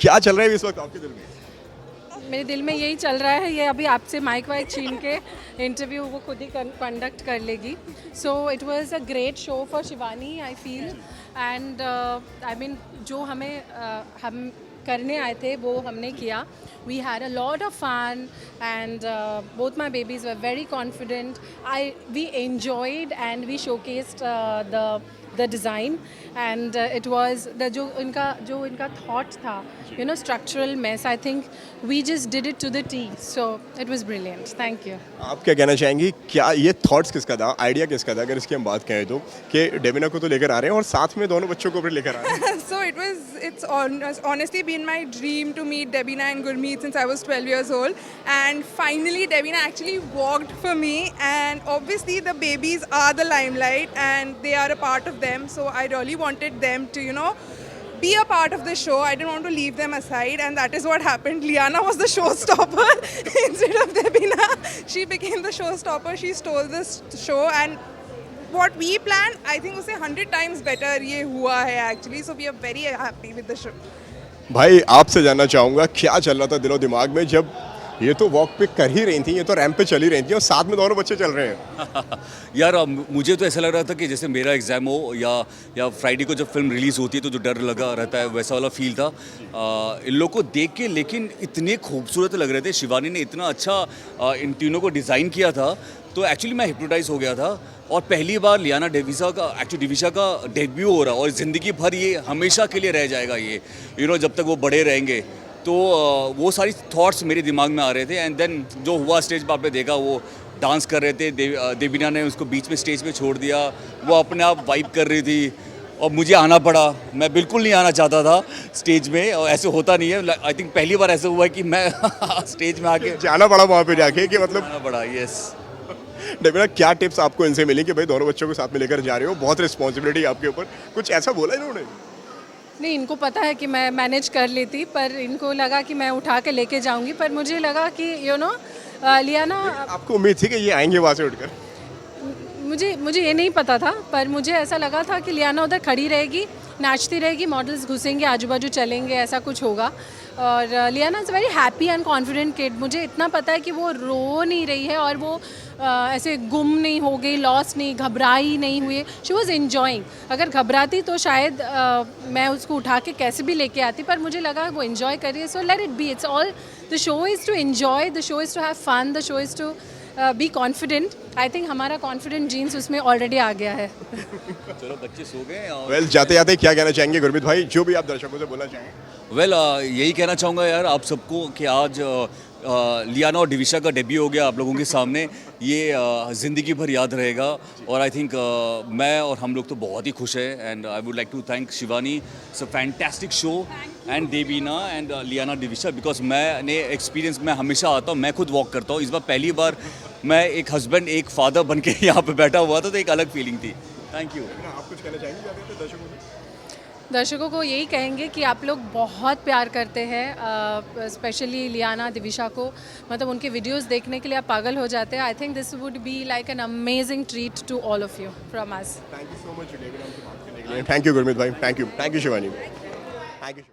क्या चल रहा है इस वक्त आपके दिल में? मेरे दिल में यही चल रहा है, ये अभी आपसे माइक वाइक छीन के इंटरव्यू वो खुद ही कंडक्ट कर लेगी. So it was a great show for Shivani I feel. And I mean जो हम करने आए थे वो हमने किया. We had a lot of fun and both my babies were very confident. We enjoyed and we showcased the design and it was the जो इनका thought था, you know, structural mess. I think we just did it to the T, so it was brilliant. Thank you. आप क्या कहना चाहेंगी, क्या ये thoughts किसका था, आइडिया किसका था, अगर इसकी हम बात करें तो, कि डेबिना को तो लेकर आ रहे हैं और साथ में दोनों बच्चों को भी लेकर आ रहे हैं? So it's honestly been my dream to meet Debina and Gurmeet since I was 12 years old, and finally Debina actually walked for me, and obviously the babies are the limelight and they are a part of them, so I really wanted them to, you know, be a part of the show. I didn't want to leave them aside, and that is what happened. Liana was the showstopper instead of Debina. She became the showstopper. She stole this show, and what we planned, I think usse 100 times better ये हुआ है actually. So we are very happy with the show. भाई आपसे जानना चाहूँगा, क्या चल रहा था दिलो दिमाग में जब ये तो वॉक पे कर ही रही थी, ये तो रैंप पे चल ही रही थी और साथ में दोनों बच्चे चल रहे हैं? यार मुझे तो ऐसा लग रहा था कि जैसे मेरा एग्ज़ाम हो या फ्राइडे को जब फिल्म रिलीज़ होती है तो जो डर लगा रहता है वैसा वाला फील था इन लोग को देख के. लेकिन इतने खूबसूरत लग रहे थे, शिवानी ने इतना अच्छा इन तीनों को डिज़ाइन किया था, तो एक्चुअली मैं हिप्नोटाइज हो गया था. और पहली बार लियाना डिविशा का डेब्यू हो रहा, और ज़िंदगी भर ये हमेशा के लिए रह जाएगा ये, यू नो, जब तक वो बड़े रहेंगे. तो वो सारी थॉट्स मेरे दिमाग में आ रहे थे. एंड देन जो हुआ स्टेज पर आपने देखा, वो डांस कर रहे थे, देवीना ने उसको बीच में स्टेज पे छोड़ दिया, वो अपने आप वाइब कर रही थी और मुझे आना पड़ा. मैं बिल्कुल नहीं आना चाहता था स्टेज में, और ऐसे होता नहीं है. आई थिंक पहली बार ऐसा हुआ है कि मैं स्टेज में आके जाना पड़ा वहाँ पे जाके, कि मतलब आना पड़ा. यस. डेबिना, क्या टिप्स आपको इनसे मिली कि भाई दोनों बच्चों को साथ में लेकर जा रहे हो, बहुत रिस्पॉन्सिबिलिटी आपके ऊपर, कुछ ऐसा बोला इन्होंने? नहीं, इनको पता है कि मैं मैनेज कर लेती, पर इनको लगा कि मैं उठा के लेके जाऊंगी. पर मुझे लगा कि यू नो लियाना, आपको उम्मीद थी कि ये आएंगे वहाँ से उठकर? मुझे ये नहीं पता था, पर मुझे ऐसा लगा था कि लियाना उधर खड़ी रहेगी, नाचती रहेगी, मॉडल्स घुसेंगे, आजू बाजू चलेंगे, ऐसा कुछ होगा. और Liana is very happy and confident kid. मुझे इतना पता है कि वो रो नहीं रही है और वो ऐसे गुम नहीं हो गई, लॉस नहीं, घबराई नहीं हुई. She was enjoying. अगर घबराती तो शायद मैं उसको उठा के कैसे भी लेके आती, पर मुझे लगा वो एन्जॉय कर रही है. So let it be. It's all, the show is to enjoy, the show is to have fun, the show is to be confident. I think हमारा कॉन्फिडेंट जीन्स उसमें ऑलरेडी आ गया है. चलो बच्चे सो गए. वेल, जाते जाते क्या कहना चाहेंगे गुरमीत भाई, जो भी आप दर्शकों से बोलना चाहें? वेल, यही कहना चाहूँगा यार आप सबको कि आज लियाना और डिविशा का डेब्यू हो गया आप लोगों के सामने. ये ज़िंदगी भर याद रहेगा. और आई थिंक मैं और हम लोग तो बहुत ही खुश हैं. And I would like to thank Shivani. It's a fantastic show. And Devina and Liana Divisha, because मैंने एक्सपीरियंस, मैं हमेशा आता हूँ, मैं खुद वॉक करता हूँ. इस बार पहली बार मैं एक हस्बैंड, एक फादर बन के यहाँ पर बैठा हुआ था, तो एक अलग फीलिंग थी. Thank you. आप कुछ कहना चाहेंगे दर्शकों से? दर्शकों को यही कहेंगे कि आप लोग बहुत प्यार करते हैं, स्पेशली लियाना, दिविशा को. मतलब उनके वीडियोस देखने के लिए आप पागल हो जाते हैं. I think this would be like an amazing treat to all of you from us. Thank you so much. Thank you Gurmeet भाई. Thank you Shivani. Thank you.